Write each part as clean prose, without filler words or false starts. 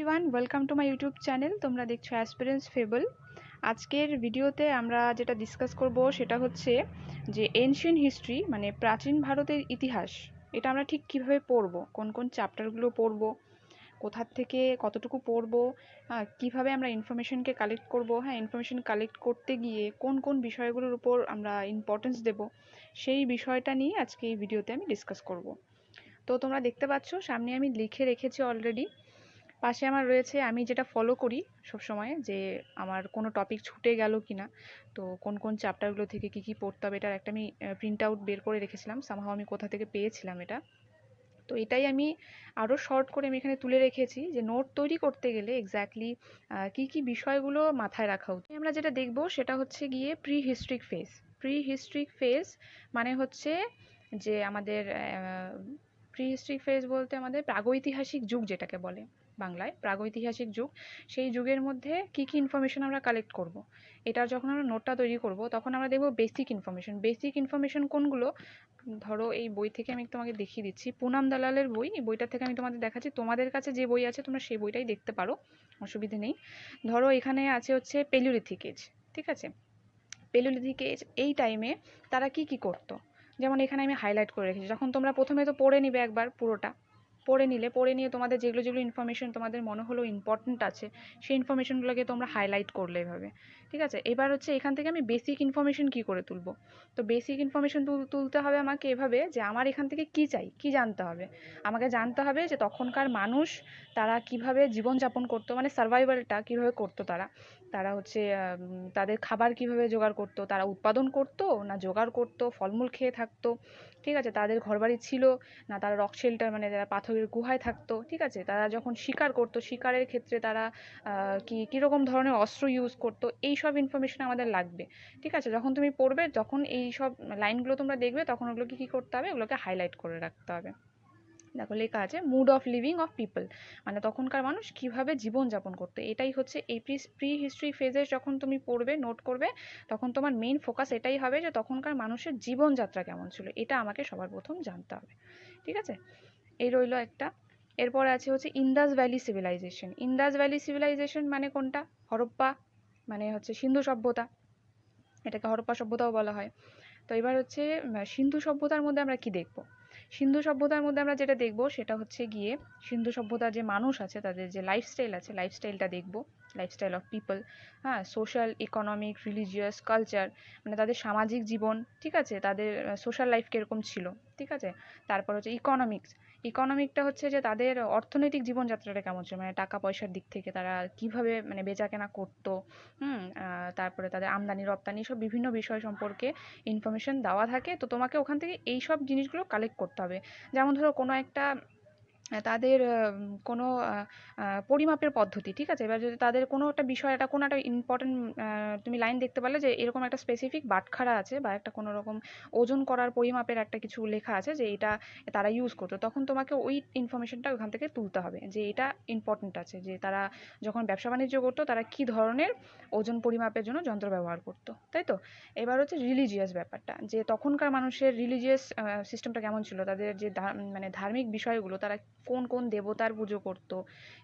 Everyone, welcome to my YouTube channel. তোমরা দেখছো aspirants fable. আজকের ভিডিওতে আমরা যেটা ডিসকাস করব সেটা হচ্ছে যে এনশিয়েন্ট হিস্ট্রি, মানে প্রাচীন ভারতের ইতিহাস, এটা আমরা ঠিক কীভাবে পড়বো, কোন কোন চ্যাপ্টারগুলো পড়বো, কোথার থেকে কতটুকু পড়বো, কীভাবে আমরা ইনফরমেশনকে কালেক্ট করব, ইনফরমেশন কালেক্ট করতে গিয়ে কোন কোন বিষয়গুলোর উপর আমরা ইম্পর্টেন্স দেব, সেই বিষয়টা নিয়ে আজকে এই ভিডিওতে আমি ডিসকাস করব। তো তোমরা দেখতে পাচ্ছ সামনে আমি লিখে রেখেছি অলরেডি। পাশে আমার রয়েছে আমি যেটা ফলো করি সবসময়, যে আমার কোনো টপিক ছুটে গেল কি না, তো কোন কোন চ্যাপ্টারগুলো থেকে কী কী পড়তে হবে, এটার একটা আমি প্রিন্ট আউট বের করে রেখেছিলাম। সামহাও আমি কোথা থেকে পেয়েছিলাম এটা, তো এটাই আমি আরও শর্ট করে আমি এখানে তুলে রেখেছি যে নোট তৈরি করতে গেলে এক্স্যাক্টলি কী কী বিষয়গুলো মাথায় রাখা উচিত। আমরা যেটা দেখব সেটা হচ্ছে গিয়ে pre historic phase. Pre historic phase মানে হচ্ছে যে আমাদের প্রি হিস্ট্রিক ফেজ বলতে আমাদের প্রাগৈতিহাসিক যুগ যেটাকে বলে বাংলায়, প্রাগৈতিহাসিক যুগ। সেই যুগের মধ্যে কী কী ইনফরমেশন আমরা কালেক্ট করব, এটা যখন আমরা নোটটা তৈরি করব তখন আমরা দেখব বেসিক ইনফরমেশন। বেসিক ইনফরমেশন কোনগুলো, ধরো এই বই থেকে আমি তোমাকে দেখিয়ে দিচ্ছি, পুনাম দালালের বই, এই বইটা থেকে আমি তোমাদের দেখাচ্ছি। তোমাদের কাছে যে বই আছে তোমরা সেই বইটাই দেখতে পারো, অসুবিধে নেই। ধরো এখানে আছে হচ্ছে পেলিওলিথিক এজ, ঠিক আছে। পেলিওলিথিক এজ এই টাইমে তারা কি কি করতো, যেমন এখানে আমি হাইলাইট করে রেখেছি। যখন তোমরা প্রথমে তো পড়ে নিবে একবার, পুরোটা পড়ে নিয়ে তোমাদের যেগুলো যেগুলো ইনফরমেশন তোমাদের মনে হলো ইম্পর্টেন্ট আছে, সেই ইনফরমেশনগুলোকে তোমরা হাইলাইট করলে এভাবে, ঠিক আছে। এবার হচ্ছে এখান থেকে আমি বেসিক ইনফরমেশন কী করে তুলবো, তো বেসিক ইনফরমেশন তুলতে হবে আমাকে এভাবে যে আমার এখান থেকে কী চাই, কী জানতে হবে। আমাকে জানতে হবে যে তখনকার মানুষ তারা কিভাবে জীবনযাপন করতো, মানে সার্ভাইভালটা কীভাবে করতো, তারা হচ্ছে তাদের খাবার কিভাবে জোগাড় করতো, তারা উৎপাদন করতো না জোগাড় করতো, ফলমূল খেয়ে থাকতো, ঠিক আছে। তাদের ঘরবাড়ি ছিল না তারা রক শেল্টার, মানে যারা পাথরের গুহায় থাকতো, ঠিক আছে। তারা যখন শিকার করতো, শিকারের ক্ষেত্রে তারা কীরকম ধরনের অস্ত্র ইউজ করতো, এই সব ইনফরমেশন আমাদের লাগবে, ঠিক আছে। যখন তুমি পড়বে, যখন এই সব লাইনগুলো তোমরা দেখবে, তখন ওগুলোকে কী করতে হবে, ওগুলোকে হাইলাইট করে রাখতে হবে। দেখো লেখা আছে mode of living of people, মানে তখনকার মানুষ কিভাবে জীবনযাপন করতো। এটাই হচ্ছে এই প্রি হিস্ট্রি ফেজে যখন তুমি পড়বে, নোট করবে, তখন তোমার মেইন ফোকাস এটাই হবে যে তখনকার মানুষের জীবনযাত্রা কেমন ছিল, এটা আমাকে সবার প্রথম জানতে হবে, ঠিক আছে। এই রইল একটা। এরপর আছে হচ্ছে Indus valley civilisation. Indus valley civilisation মানে কোনটা, হরপ্পা, মানে হচ্ছে সিন্ধু সভ্যতা, এটাকে হরপ্পা সভ্যতাও বলা হয়। তো এবার হচ্ছে সিন্ধু সভ্যতার মধ্যে আমরা কি দেখব, সিন্ধু সভ্যতার মধ্যে আমরা যেটা দেখব সেটা হচ্ছে গিয়ে সিন্ধু সভ্যতার যে মানুষ আছে তাদের যে লাইফস্টাইল আছে, লাইফস্টাইলটা দেখব, lifestyle of people, social, economic, religious, culture, মানে তাদের সামাজিক জীবন, ঠিক আছে, তাদের সোশ্যাল লাইফ কীরকম ছিল, ঠিক আছে। তারপর হচ্ছে ইকোনমিক্স। ইকোনমিকটা হচ্ছে যে তাদের অর্থনৈতিক জীবনযাত্রাটা কেমন ছিল, মানে টাকা পয়সার দিক থেকে তারা কিভাবে মানে বেচাকেনা করতো, তারপরে তাদের আমদানি রপ্তানি, সব বিভিন্ন বিষয় সম্পর্কে ইনফরমেশন দেওয়া থাকে। তো তোমাকে ওখান থেকে এই সব জিনিসগুলো কালেক্ট করতে হবে। যেমন ধরো কোনো একটা তাদের কোনো পরিমাপের পদ্ধতি, ঠিক আছে। এবার যদি তাদের কোনো একটা বিষয়, একটা কোনো একটা ইম্পর্টেন্ট তুমি লাইন দেখতে পারলে যে এরকম একটা স্পেসিফিক বাটখারা আছে বা একটা কোনো রকম ওজন করার পরিমাপের একটা কিছু লেখা আছে যে এটা তারা ইউজ করতো, তখন তোমাকে ওই ইনফরমেশনটা ওখান থেকে তুলতে হবে যে এটা ইম্পর্টেন্ট আছে, যে তারা যখন ব্যবসা বাণিজ্য করতো তারা কী ধরনের ওজন পরিমাপের জন্য যন্ত্র ব্যবহার করতো, তাই তো। এবার হচ্ছে রিলিজিয়াস ব্যাপারটা, যে তখনকার মানুষের রিলিজিয়াস সিস্টেমটা কেমন ছিল, তাদের যে মানে ধার্মিক বিষয়গুলো, তারা কোন কোন দেবতার পুজো করতো,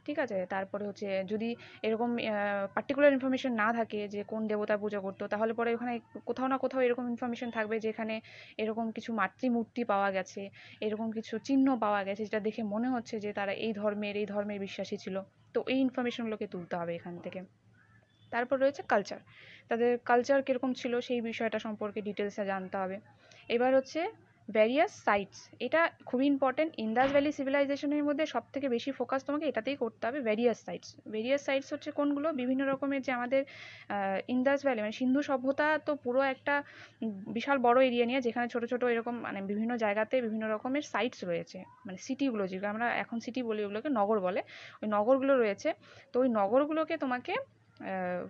ঠিক আছে। তারপরে হচ্ছে যদি এরকম পার্টিকুলার ইনফরমেশন না থাকে যে কোন দেবতার পুজো করতো, তাহলে পরে ওখানে কোথাও না কোথাও এরকম ইনফরমেশন থাকবে যেখানে এরকম কিছু মাতৃমূর্তি পাওয়া গেছে, এরকম কিছু চিহ্ন পাওয়া গেছে যেটা দেখে মনে হচ্ছে যে তারা এই ধর্মের বিশ্বাসী ছিল। তো এই ইনফরমেশনগুলোকে তুলতে হবে এখান থেকে। তারপর রয়েছে কালচার, তাদের কালচার কীরকম ছিল সেই বিষয়টা সম্পর্কে ডিটেলসে জানতে হবে। এবার হচ্ছে ভ্যারিয়াস সাইটস, এটা খুবই ইম্পর্টেন্ট। ইন্দাস ভ্যালি সিভিলাইজেশনের মধ্যে সব থেকে বেশি ফোকাস তোমাকে এটাতেই করতে হবে, ভ্যারিয়াস সাইটস। ভ্যারিয়াস সাইটস হচ্ছে কোনগুলো, বিভিন্ন রকমের যে আমাদের ইন্দাস ভ্যালি মানে সিন্ধু সভ্যতা তো পুরো একটা বিশাল বড় এরিয়া নিয়ে, যেখানে ছোট ছোট এরকম মানে বিভিন্ন জায়গাতে বিভিন্ন রকমের সাইটস রয়েছে, মানে সিটিগুলো, যেগুলো আমরা এখন সিটি বলি ওগুলোকে নগর বলে, ওই নগরগুলো রয়েছে। তো ওই নগরগুলোকে তোমাকে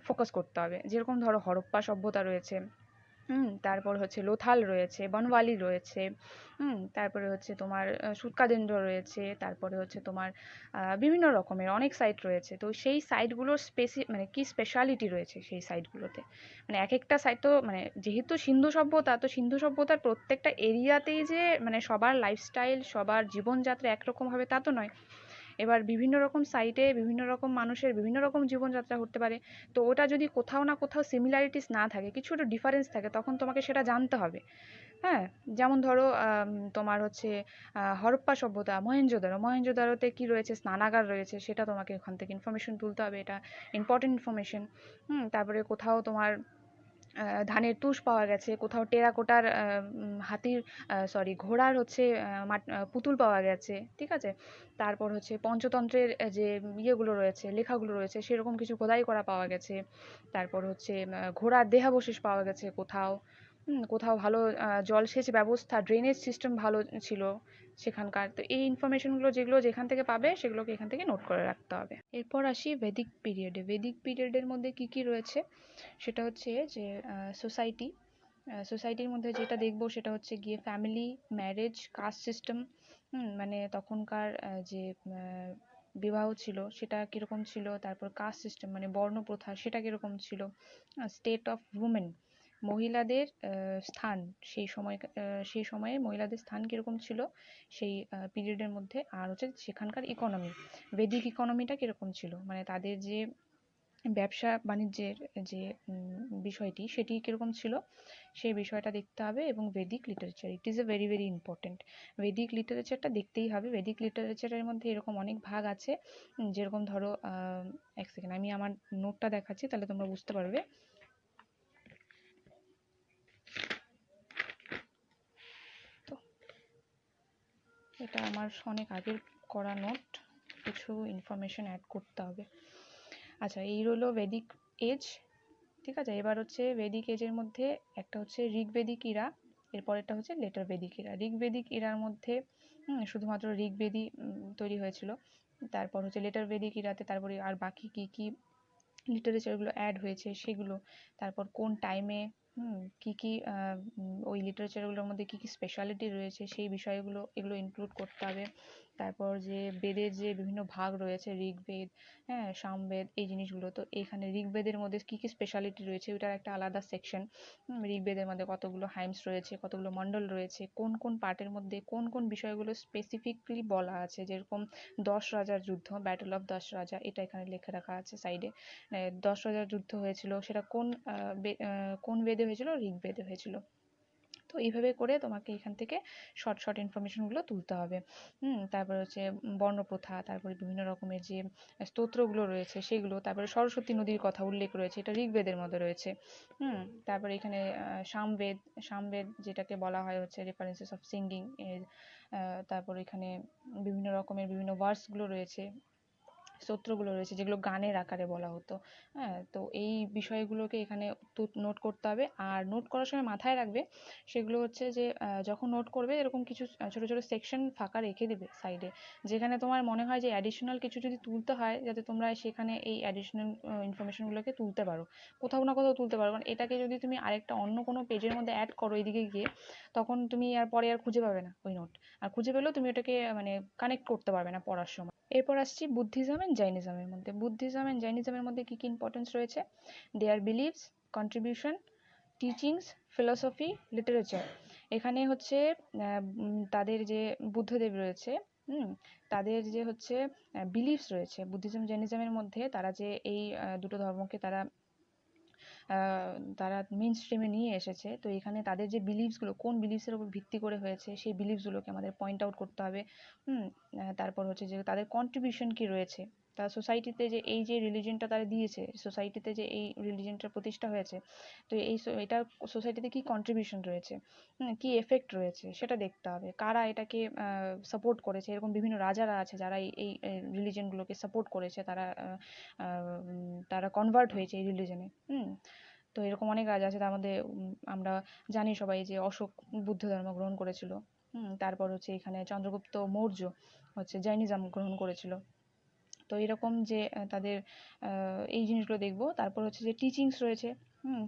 ফোকাস করতে হবে। যেরকম ধরো হরপ্পা সভ্যতা রয়েছে, তারপর হচ্ছে লোথাল রয়েছে, বনওয়ালি রয়েছে, তারপরে হচ্ছে তোমার সুৎকাদেন্দ্র রয়েছে, তারপরে হচ্ছে তোমার বিভিন্ন রকমের অনেক সাইট রয়েছে। তো সেই সাইটগুলোর মানে কি স্পেশালিটি রয়েছে সেই সাইটগুলোতে, মানে এক একটা সাইট তো মানে যেহেতু সিন্ধু সভ্যতা, তো সিন্ধু সভ্যতার প্রত্যেকটা এরিয়াতেই যে মানে সবার লাইফস্টাইল, সবার জীবনযাত্রা একরকম হবে তা তো নয়। এবার বিভিন্ন রকম সাইটে বিভিন্ন রকম মানুষের বিভিন্ন রকম জীবনযাত্রা করতে পারে, তো ওটা যদি কোথাও না কোথাও সিমিলারিটিস না থাকে, কিছু একটা ডিফারেন্স থাকে, তখন তোমাকে সেটা জানতে হবে। হ্যাঁ, যেমন ধরো তোমার হচ্ছে হরপ্পা সভ্যতা, মহেঞ্জোদারোতে কি রয়েছে, স্নানাগার রয়েছে, সেটা তোমাকে ওখান থেকে ইনফরমেশন তুলতে হবে, এটা ইম্পর্টেন্ট ইনফরমেশন। তারপরে কোথাও তোমার ধানের তুষ পাওয়া গেছে, কোথাও টেরাকোটার হাতির ঘোড়ার হচ্ছে পুতুল পাওয়া গেছে, ঠিক আছে। তারপর হচ্ছে পঞ্চতন্ত্রের যে ইয়েগুলো রয়েছে, লেখাগুলো রয়েছে, সেরকম কিছু খোদাই করা পাওয়া গেছে। তারপর হচ্ছে ঘোড়ার দেহাবশেষ পাওয়া গেছে কোথাও। কোথাও ভালো জলসেচ ব্যবস্থা, ড্রেনেজ সিস্টেম ভালো ছিল সেখানকার। তো এই ইনফরমেশনগুলো যেগুলো যেখান থেকে পাবে সেগুলোকে এখান থেকে নোট করে রাখতে হবে। এরপর আসি ভেদিক পিরিয়ডে। ভেদিক পিরিয়ডের মধ্যে কি কি রয়েছে সেটা হচ্ছে যে সোসাইটির মধ্যে যেটা দেখবো সেটা হচ্ছে গিয়ে ফ্যামিলি, ম্যারেজ, কাস্ট সিস্টেম। মানে তখনকার যে বিবাহ ছিল সেটা কীরকম ছিল, তারপর কাস্ট সিস্টেম মানে বর্ণ প্রথা সেটা কীরকম ছিল, স্টেট অফ উমেন মহিলাদের স্থান সেই সময়ে মহিলাদের স্থান কীরকম ছিল সেই পিরিয়ডের মধ্যে, আর হচ্ছে সেখানকার ইকোনমি, বেদিক ইকোনমিটা কীরকম ছিল, মানে তাদের যে ব্যবসা বাণিজ্যের যে বিষয়টি সেটি কীরকম ছিল সেই বিষয়টা দেখতে হবে। এবং Vedic literature, it is a very very important. Vedic লিটারেচারটা দেখতেই হবে। ভেদিক লিটারেচারের মধ্যে এরকম অনেক ভাগ আছে, যেরকম ধরো এক সেকেন্ড আমি আমার নোটটা দেখাচ্ছি, তাহলে তোমরা বুঝতে পারবে। তো এটা আমার অনেক আগের করা নোট, কিছু ইনফরমেশন অ্যাড করতে হবে। আচ্ছা, এই রইলো ভেদিক এজ, ঠিক আছে। এবার হচ্ছে ভেদিক এজের মধ্যে একটা হচ্ছে ঋগ্বেদিক ইরা, এরপরেরটা হচ্ছে লেটার বেদিক ইরা। ঋগ্বেদিক ইরার মধ্যে শুধুমাত্র ঋগ্বেদই তৈরি হয়েছিল। তারপর হচ্ছে লেটার বেদিক ইরাতে তারপরে আর বাকি কি কি লিটারেচারগুলো অ্যাড হয়েছে সেগুলো, তারপর কোন টাইমে কি কি ওই লিটারেচারগুলোর মধ্যে কি কি স্পেশালিটি রয়েছে সেই বিষয়গুলো এগুলো ইনক্লুড করতে হবে। তারপর যে বেদের যে বিভিন্ন ভাগ রয়েছে, ঋগ্বেদ, হ্যাঁ, সামবেদ, এই জিনিসগুলো, তো এখানে ঋগ্বেদের মধ্যে কি কি স্পেশালিটি রয়েছে ওইটার একটা আলাদা সেকশন। ঋগ্বেদের মধ্যে কতগুলো হাইমস রয়েছে, কতগুলো মণ্ডল রয়েছে, কোন কোন পার্টের মধ্যে কোন কোন বিষয়গুলো স্পেসিফিকলি বলা আছে, যেরকম 10 রাজার যুদ্ধ, ব্যাটল অফ 10 রাজা, এটা এখানে লিখে রাখা আছে সাইডে। 10 রাজার যুদ্ধ হয়েছিল, সেটা কোন বেদে হয়েছিল, ঋগ্বেদে হয়েছিল। তো এইভাবে করে তোমাকে এখান থেকে শর্ট শর্ট ইনফরমেশনগুলো তুলতে হবে। তারপর হচ্ছে বর্ণপ্রথা, তারপরে বিভিন্ন রকমের যে স্তোত্রগুলো রয়েছে সেগুলো, তারপরে সরস্বতী নদীর কথা উল্লেখ রয়েছে, এটা ঋগ্বেদের মধ্যে রয়েছে। তারপরে এখানে সামবেদ যেটাকে বলা হয় হচ্ছে রেফারেন্সেস অফ সিঙ্গিং এর। তারপর এখানে বিভিন্ন রকমের বিভিন্ন ভার্সগুলো রয়েছে, স্তোত্রগুলো রয়েছে যেগুলো গানের আকারে বলা হতো। হ্যাঁ, তো এই বিষয়গুলোকে এখানে নোট করতে হবে। আর নোট করার সময় মাথায় রাখবে সেগুলো হচ্ছে যে যখন নোট করবে এরকম কিছু ছোটো ছোটো সেকশন ফাঁকা রেখে দিবে সাইডে, যেখানে তোমার মনে হয় যে অ্যাডিশনাল কিছু যদি তুলতে হয় যাতে তোমরা সেখানে এই অ্যাডিশনাল ইনফরমেশনগুলোকে তুলতে পারো, কোথাও না কোথাও তুলতে পারো। কারণ এটাকে যদি তুমি আরেকটা অন্য কোনো পেজের মধ্যে অ্যাড করো এদিকে গিয়ে, তখন তুমি আর পরে আর খুঁজে পাবে না ওই নোট, আর খুঁজে পেলেও তুমি ওটাকে মানে কানেক্ট করতে পারবে না পড়ার সময়। এরপর আসছি বুদ্ধিজম অ্যান্ড জৈনিজমের মধ্যে। বুদ্ধিজম অ্যান্ড জৈনিজমের মধ্যে কী কী ইম্পর্টেন্স রয়েছে, their beliefs, contribution, teachings, philosophy, literature. এখানে হচ্ছে তাদের যে বুদ্ধদেব রয়েছে, তাদের যে হচ্ছে বিলিভস রয়েছে বুদ্ধিজম জৈনিজমের মধ্যে, তারা যে এই দুটো ধর্মকে তারা মেন স্ট্রিমে নিয়ে এসেছে। তো এখানে তাদের যে বিলিভসগুলো কোন বিলিভসের উপর ভিত্তি করে হয়েছে সেই বিলিভসগুলোকে আমাদের পয়েন্ট আউট করতে হবে। তারপর হচ্ছে যে তাদের কন্ট্রিবিউশন কি রয়েছে, তার সোসাইটিতে যে এই যে রিলিজনটা তারা দিয়েছে, সোসাইটিতে যে এই রিলিজনটা প্রতিষ্ঠা হয়েছে, তো এটা সোসাইটিতে কি কন্ট্রিবিউশন রয়েছে, কি এফেক্ট রয়েছে সেটা দেখতে হবে। কারা এটাকে সাপোর্ট করেছে, এরকম বিভিন্ন রাজারা আছে যারা এই রিলিজনগুলোকে সাপোর্ট করেছে, তারা কনভার্ট হয়েছে এই রিলিজনে। তো এরকম অনেক রাজা আছে, তার মধ্যে আমরা জানি সবাই যে অশোক বুদ্ধ ধর্ম গ্রহণ করেছিল। তারপর হচ্ছে এখানে চন্দ্রগুপ্ত মৌর্য হচ্ছে জৈনিজম গ্রহণ করেছিল। তো এরকম যে তাদের এই জিনিসগুলো দেখবো। তারপর হচ্ছে যে টিচিংস রয়েছে,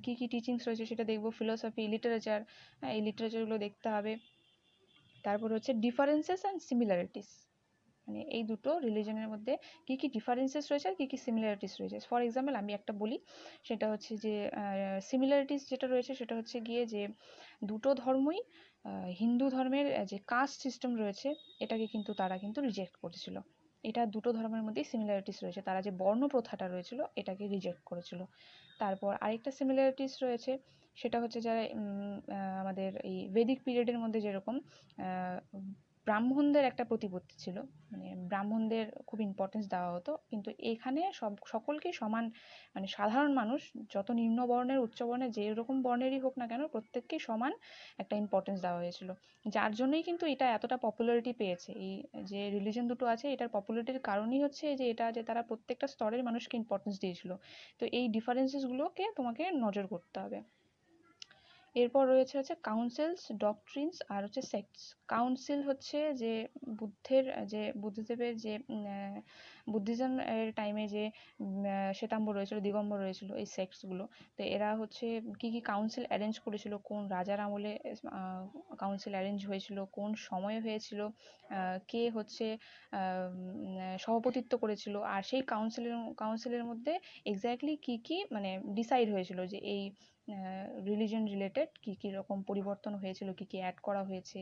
কি কি টিচিংস রয়েছে সেটা দেখবো। ফিলোসফি, লিটারেচার, এই লিটারেচারগুলো দেখতে হবে। তারপর হচ্ছে ডিফারেন্সেস অ্যান্ড সিমিলারিটিস, মানে এই দুটো রিলিজনের মধ্যে কী কী ডিফারেন্সেস রয়েছে আর কী কী সিমিলারিটিস রয়েছে। ফর এক্সাম্পল আমি একটা বলি, সেটা হচ্ছে যে সিমিলারিটিস যেটা রয়েছে সেটা হচ্ছে গিয়ে যে দুটো ধর্মই হিন্দু ধর্মের যে কাস্ট সিস্টেম রয়েছে এটাকে কিন্তু তারা রিজেক্ট করেছিল। এটা দুটো ধর্মের মধ্যেই সিমিলারিটিস রয়েছে, তারা যে বর্ণ প্রথাটা রয়েছিল এটাকে রিজেক্ট করেছিল। তারপর আরেকটা সিমিলারিটিস রয়েছে, সেটা হচ্ছে যারা আমাদের এই বেদিক পিরিয়ডের মধ্যে যেরকম ব্রাহ্মণদের একটা প্রতিপত্তি ছিল, মানে ব্রাহ্মণদের খুব ইম্পর্টেন্স দেওয়া হতো, কিন্তু এখানে সকলকেই সমান, মানে সাধারণ মানুষ যত নিম্ন বর্ণের উচ্চ বর্ণের যেরকম বর্ণেরই হোক না কেন প্রত্যেককেই সমান একটা ইম্পর্টেন্স দেওয়া হয়েছিল, যার জন্যই কিন্তু এটা এতটা পপুলারিটি পেয়েছে। এই যে রিলিজন দুটো আছে এটার পপুলারিটির কারণই হচ্ছে যে এটা যে তারা প্রত্যেকটা স্তরের মানুষকে ইম্পর্টেন্স দিয়েছিল। তো এই ডিফারেন্সেসগুলোকে তোমাকে নজর করতে হবে। এরপর রয়েছে হচ্ছে কাউন্সিলস, ডক্ট্রিনস আর হচ্ছে সেক্টস। কাউন্সিল হচ্ছে যে বুদ্ধদেবের যে বুদ্ধিজম এর টাইমে যে শ্বেতাম্বর রয়েছিল, দিগম্বর রয়েছিল, এই সেক্টসগুলো। তো এরা হচ্ছে কি কি কাউন্সিল অ্যারেঞ্জ করেছিল, কোন রাজার আমলে কাউন্সিল অ্যারেঞ্জ হয়েছিল, কোন সময়ে হয়েছিল, কে হচ্ছে সভাপতিত্ব করেছিল, আর সেই কাউন্সিলের মধ্যে এক্স্যাক্টলি কি কি মানে ডিসাইড হয়েছিল যে এই রিলিজন রিলেটেড কি কি রকম পরিবর্তন হয়েছিল, কি কি অ্যাড করা হয়েছে,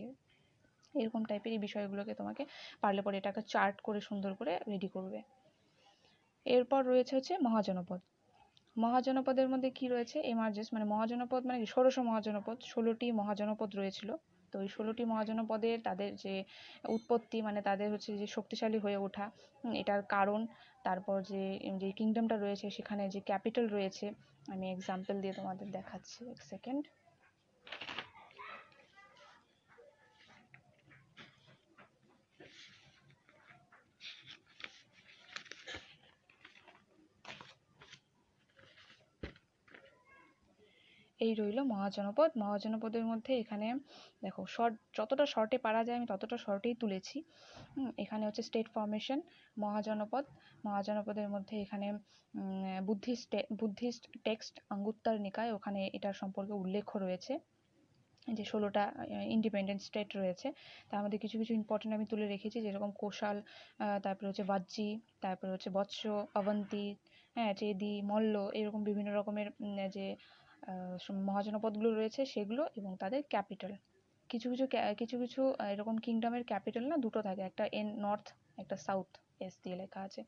এরকম টাইপের এই বিষয়গুলোকে তোমাকে পারলে পরে এটাকে চার্ট করে সুন্দর করে রেডি করবে। এরপর রয়েছে হচ্ছে মহাজনপদ। মহাজনপদের মধ্যে কি রয়েছে, এমার্জেস মানে মহাজনপদ মানে 1600 মহাজনপদ, 16টি মহাজনপদ রয়েছিল। তো এই 16টি মহাজনপদের তাদের যে উৎপত্তি, মানে তাদের হচ্ছে যে শক্তিশালী হয়ে ওঠা, এটার কারণ, তারপর যে যে কিংডমটা রয়েছে সেখানে যে ক্যাপিটাল রয়েছে, আমি এক্সাম্পল দিয়ে তোমাদের দেখাচ্ছি, এক সেকেন্ড। এই রইল মহাজনপদ। মহাজনপদের মধ্যে এখানে দেখো যতটা শর্টে পারা যায় আমি ততটা শর্টেই তুলেছি। এখানে হচ্ছে স্টেট ফর্মেশন, মহাজনপদের মধ্যে এখানে বুদ্ধিস্ট টেক্সট আঙ্গুত্তার নিকায়, ওখানে এটার সম্পর্কে উল্লেখ রয়েছে যে 16টা ইন্ডিপেন্ডেন্ট স্টেট রয়েছে। তার মধ্যে কিছু কিছু ইম্পর্টেন্ট আমি তুলে রেখেছি, যেরকম কোশাল, তারপরে হচ্ছে বাজ্জি, তারপরে হচ্ছে বৎস, অবন্তী, চেদি, মল্ল, এরকম বিভিন্ন রকমের যে মহাজনপদগুলো রয়েছে সেগুলো এবং তাদের ক্যাপিটাল। কিছু কিছু এরকম কিংডমের ক্যাপিটাল না দুটো থাকে, একটা নর্থ, একটা সাউথ, এস দিয়ে লেখা আছে।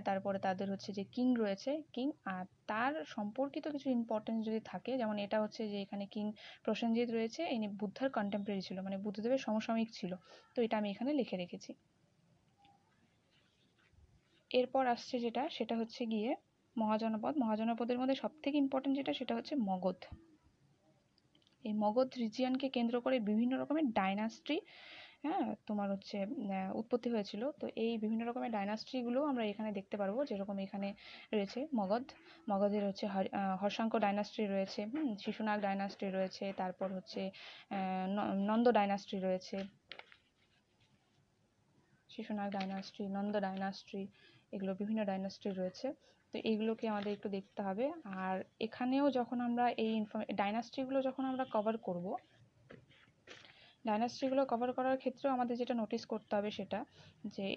তারপরে তাদের হচ্ছে যে কিং রয়েছে, কিং আর তার সম্পর্কিত কিছু ইম্পর্টেন্স যদি থাকে, যেমন এটা হচ্ছে যে এখানে কিং প্রসেনজিৎ রয়েছে, ইনি বুদ্ধার কন্টেম্পোরারি ছিল, মানে বুদ্ধদেবের সমসাময়িক ছিল। তো এটা আমি এখানে লিখে রেখেছি। এরপর আসছে যেটা, সেটা হচ্ছে গিয়ে মহাজনপদের মধ্যে সব থেকে ইম্পর্টেন্ট যেটা, সেটা হচ্ছে মগধ। এই মগধ রিজিয়নকে কেন্দ্র করে বিভিন্ন রকমের ডাইনাস্ট্রি তোমার হচ্ছে উৎপত্তি হয়েছিল। তো এই বিভিন্ন রকমের ডাইনাস্ট্রিগুলো আমরা এখানে দেখতে পারবো, যেরকম এখানে রয়েছে মগধের হচ্ছে হর্ষাঙ্ক ডাইনাস্ট্রি রয়েছে, শিশুনাগ ডাইনাস্ট্রি রয়েছে, তারপর হচ্ছে নন্দ ডাইনাস্ট্রি রয়েছে, শিশুনাগ ডাইনাস্ট্রি, নন্দ ডাইনাস্ট্রি, এগুলো বিভিন্ন ডাইনাস্ট্রি রয়েছে। তো এইগুলোকে আমাদের একটু দেখতে হবে। আর এখানেও যখন আমরা এই ডাইনাস্ট্রিগুলো যখন আমরা কভার করব, ডাইনাস্ট্রিগুলো কভার করার ক্ষেত্রেও আমাদের যেটা নোটিস করতে হবে সেটা যে,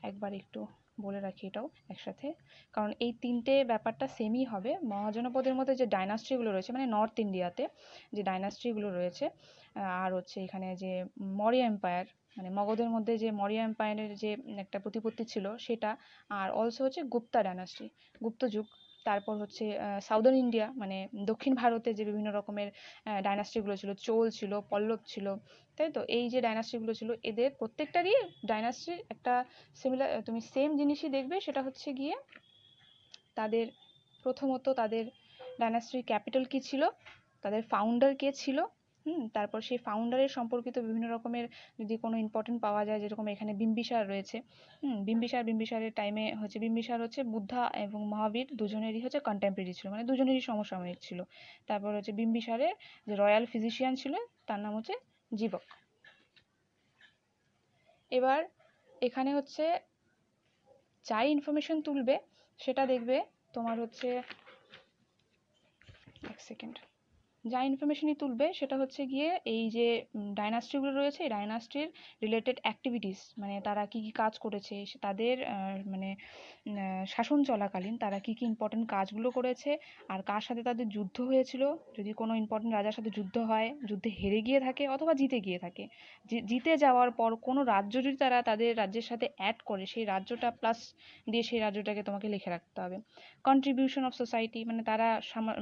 একবার একটু বলে রাখি এটাও একসাথে, কারণ এই তিনটে ব্যাপারটা সেমই হবে। মহাজনপদের মধ্যে যে ডাইনাস্ট্রিগুলো রয়েছে, মানে নর্থ ইন্ডিয়াতে যে ডাইনাস্ট্রিগুলো রয়েছে, আর হচ্ছে এখানে যে মৌর্য এম্পায়ার, মানে মগধের মধ্যে যে মৌর্য এম্পায়ারের যে একটা প্রতিপত্তি ছিল সেটা, আর অলসো হচ্ছে গুপ্তা ডাইনাস্ট্রি, গুপ্ত যুগ। তারপর হচ্ছে সাউদার্ন ইন্ডিয়া, মানে দক্ষিণ ভারতে যে বিভিন্ন রকমের ডাইনাস্ট্রিগুলো ছিল, চোল ছিল, পল্লব ছিল, তাই তো এই যে ডাইনাস্ট্রিগুলো ছিল এদের প্রত্যেকটারই ডাইনাস্ট্রির একটা সিমিলার, তুমি সেম জিনিসই দেখবে, সেটা হচ্ছে গিয়ে তাদের প্রথমত তাদের ডাইনাস্ট্রির ক্যাপিটাল কি ছিল, তাদের ফাউন্ডার কে ছিল, তারপর সেই ফাউন্ডারের সম্পর্কিত বিভিন্ন রকমের যদি কোনো ইম্পর্টেন্ট পাওয়া যায়, যেরকম এখানে বিম্বিসার রয়েছে, বিম্বিসারের টাইমে হচ্ছে বিম্বিসার হচ্ছে বুদ্ধা এবং মহাবীর দুজনেরই হচ্ছে কন্টেম্পোরারি ছিল, মানে দুজনেরই সমসাময়িক ছিল। তারপর হচ্ছে বিম্বিসারের যে রয়্যাল ফিজিশিয়ান ছিল তার নাম হচ্ছে জীবক। এবার এখানে হচ্ছে যাই ইনফরমেশন তুলবে সেটা দেখবে তোমার হচ্ছে, এক সেকেন্ড, যা ইনফরমেশনই তুলবে সেটা হচ্ছে গিয়ে এই যে ডাইনাস্ট্রিগুলো রয়েছে, এই ডাইনাস্ট্রির রিলেটেড অ্যাক্টিভিটিস, মানে তারা কি কি কাজ করেছে, তাদের মানে শাসন চলাকালীন তারা কী কী ইম্পর্টেন্ট কাজগুলো করেছে আর কার সাথে তাদের যুদ্ধ হয়েছিল, যদি কোনো ইম্পর্টেন্ট রাজার সাথে যুদ্ধ হয়, যুদ্ধে হেরে গিয়ে থাকে অথবা জিতে গিয়ে থাকে, জিতে যাওয়ার পর কোনো রাজ্য যদি তারা তাদের রাজ্যের সাথে অ্যাড করে, সেই রাজ্যটা প্লাস দিয়ে সেই রাজ্যটাকে তোমাকে লিখে রাখতে হবে। কন্ট্রিবিউশন অফ সোসাইটি, মানে তারা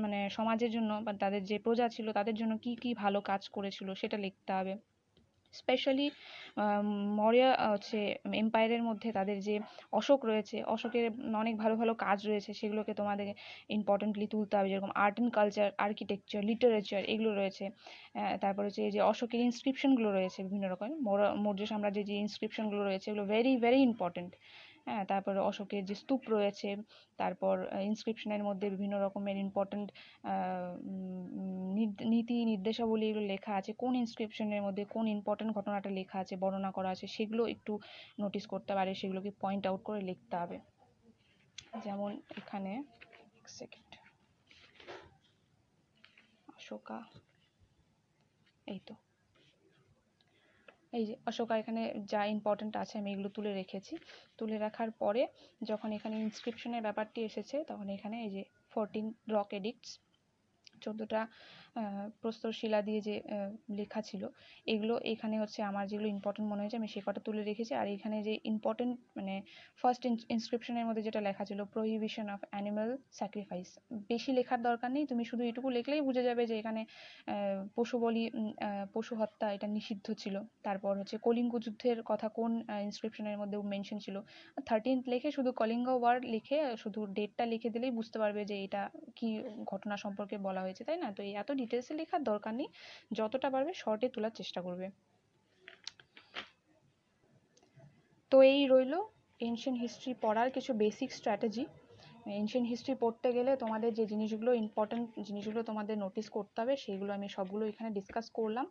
মানে সমাজের জন্য বা তাদের যে প্রজা ছিল তাদের জন্য কি কি ভালো কাজ করেছিল সেটা লিখতে হবে। স্পেশালি মৌর্য হচ্ছে এম্পায়ারের মধ্যে তাদের যে অশোক রয়েছে, অশোকের অনেক ভালো ভালো কাজ রয়েছে, সেগুলোকে তোমাদের ইম্পর্টেন্টলি তুলতে হবে, যেরকম art and culture, architecture, literature এগুলো রয়েছে। তারপর হচ্ছে যে অশোকের ইনস্ক্রিপশনগুলো রয়েছে বিভিন্ন রকম, মৌর্য সাম্রাজ্যের যে ইনস্ক্রিপশনগুলো রয়েছে এগুলো ভেরি ভেরি ইম্পর্টেন্ট। হ্যাঁ, তারপর অশোকের যে স্তূপ রয়েছে, তারপর ইনস্ক্রিপশনের মধ্যে বিভিন্ন রকমের ইম্পর্টেন্ট নীতি নির্দেশাবলী এগুলো লেখা আছে, কোন ইনস্ক্রিপশনের মধ্যে কোন ইম্পর্টেন্ট ঘটনাটা লেখা আছে, বর্ণনা করা আছে, সেগুলো একটু নোটিস করতে পারে, সেগুলোকে পয়েন্ট আউট করে লিখতে হবে। যেমন এখানে এক সেকেন্ড, অশোকা, এই তো এই যে অশোকা, এখানে যা ইম্পর্টেন্ট আছে আমি এগুলো তুলে রেখেছি। তুলে রাখার পরে যখন এখানে ইনস্ক্রিপশনের ব্যাপারটি এসেছে তখন এখানে এই যে 14 রক এডিক্টস, 14টা প্রস্তরশিলা দিয়ে যে লেখা ছিল, এগুলো এখানে হচ্ছে আমার যেগুলো ইম্পর্টেন্ট মনে হয়েছে আমি সে কটা তুলে রেখেছি। আর এখানে যে ইম্পর্টেন্ট মানে ফার্স্ট ইনস্ক্রিপশনের মধ্যে যেটা লেখা ছিল, প্রহিবিশন অফ অ্যানিমাল স্যাক্রিফাইস, বেশি লেখার দরকার নেই, তুমি শুধু এটুকু লিখলেই বুঝে যাবে যে এখানে পশু বলি, পশু হত্যা এটা নিষিদ্ধ ছিল। তারপর হচ্ছে কলিঙ্গ যুদ্ধের কথা কোন ইনস্ক্রিপশনের মধ্যে মেনশন ছিল, 13th লিখে শুধু কলিঙ্গ ওয়ার্ড লিখে শুধু ডেটটা লিখে দিলেই বুঝতে পারবে যে এটা কি ঘটনা সম্পর্কে বলা হয়েছে, তাই না? তো এই এত ডিটেলসে লেখার দরকার নেই, যতটা পারবে শর্টে তোলার চেষ্টা করবে। তো এই রইল এনশিয়েন্ট হিস্ট্রি পড়ার কিছু বেসিক স্ট্র্যাটেজি। এনশিয়েন্ট হিস্ট্রি পড়তে গেলে তোমাদের যে জিনিসগুলো ইম্পর্টেন্ট জিনিসগুলো তোমাদের নোটিস করতে হবে সেগুলো আমি সবগুলো এখানে ডিসকাস করলাম।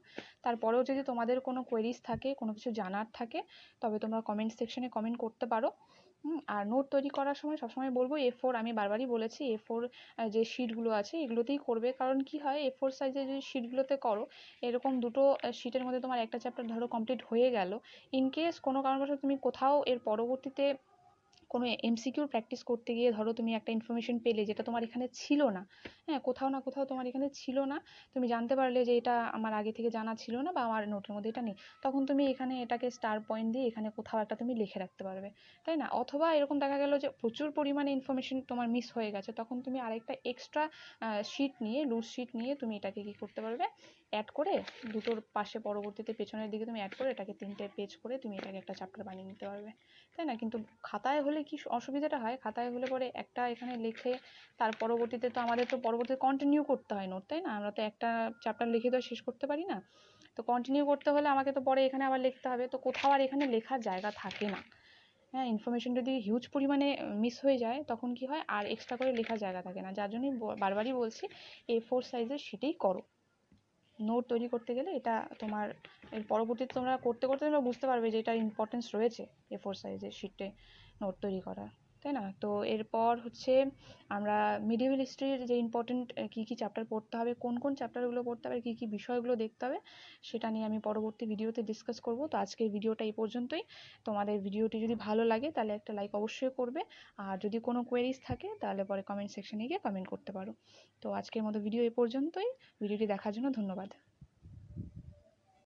তারপরেও যদি তোমাদের কোনো কোয়েরিজ থাকে, কোনো কিছু জানার থাকে, তবে তোমরা কমেন্ট সেকশনে কমেন্ট করতে পারো। আর নোট তৈরি করার সময় সবসময় বলবো A4, আমি বারবারই বলেছি A4 যে শিটগুলো আছে এগুলোতেই করবে, কারণ কি হয় A4 সাইজের যদি শিটগুলোতে করো, এরকম দুটো শিটের মধ্যে তোমার একটা চ্যাপ্টার ধরো কমপ্লিট হয়ে গেল, ইনকেস কোনো কারণবশত তুমি কোথাও এর পরবর্তীতে কোনো এমসিকিউর প্র্যাকটিস করতে গিয়ে ধরো তুমি একটা ইনফরমেশন পেলে যেটা তোমার এখানে ছিল না, হ্যাঁ কোথাও না কোথাও তোমার এখানে ছিল না, তুমি জানতে পারলে যে এটা আমার আগে থেকে জানা ছিল না বা আমার নোটের মধ্যে এটা নেই, তখন তুমি এখানে এটাকে স্টার পয়েন্ট দিয়ে এখানে কোথাও একটা তুমি লিখে রাখতে পারবে, তাই না? অথবা এরকম দেখা গেল যে প্রচুর পরিমাণে ইনফরমেশন তোমার মিস হয়ে গেছে, তখন তুমি আরেকটা এক্সট্রা শিট নিয়ে, লুজ শিট নিয়ে তুমি এটাকে কি করতে পারবে, অ্যাড করে দুটোর পাশে পরবর্তীতে পেছনের দিকে তুমি অ্যাড করে এটাকে 3টে পেজ করে তুমি এটাকে একটা চ্যাপ্টার বানিয়ে নিতে পারবে, তাই না? কিন্তু খাতায় হলে কি অসুবিধাটা হয়, খাতায় হলে পরে একটা এখানে লিখে তার পরবর্তীতে তো আমাদের তো পরবর্তীতে কন্টিনিউ করতে হয় নোট, তাই না? আমরা তো একটা চ্যাপ্টার লিখে তো শেষ করতে পারি না, তো কন্টিনিউ করতে হলে আমাকে তো পরে এখানে আবার লিখতে হবে, তো কোথাও আর এখানে লেখার জায়গা থাকে না। হ্যাঁ, ইনফরমেশন যদি হিউজ পরিমাণে মিস হয়ে যায় তখন কি হয়, আর এক্সট্রা করে লেখার জায়গা থাকে না, যার জন্যই বারবারই বলছি A4 সাইজের শিটেই করো। নোট তৈরি করতে গেলে এটা তোমার এর পরবর্তীতে তোমরা করতে করতে তোমরা বুঝতে পারবে যে এটার ইম্পর্টেন্স রয়েছে A4 সাইজের শিটে নোট তৈরি করার, তাই না? তো এরপর হচ্ছে আমরা মিডিয়েভাল হিস্ট্রির যে ইম্পর্টেন্ট কী কী চ্যাপ্টার পড়তে হবে, কোন কোন চ্যাপ্টারগুলো পড়তে হবে, কী কী বিষয়গুলো দেখতে হবে, সেটা নিয়ে আমি পরবর্তী ভিডিওতে ডিসকাস করব। তো আজকের ভিডিওটা এই পর্যন্তই। তোমাদের ভিডিওটি যদি ভালো লাগে তাহলে একটা লাইক অবশ্যই করবে, আর যদি কোনো কোয়েরিজ থাকে তাহলে পরে কমেন্ট সেকশনে গিয়ে কমেন্ট করতে পারো। তো আজকের মতো ভিডিও এই পর্যন্তই। ভিডিওটি দেখার জন্য ধন্যবাদ।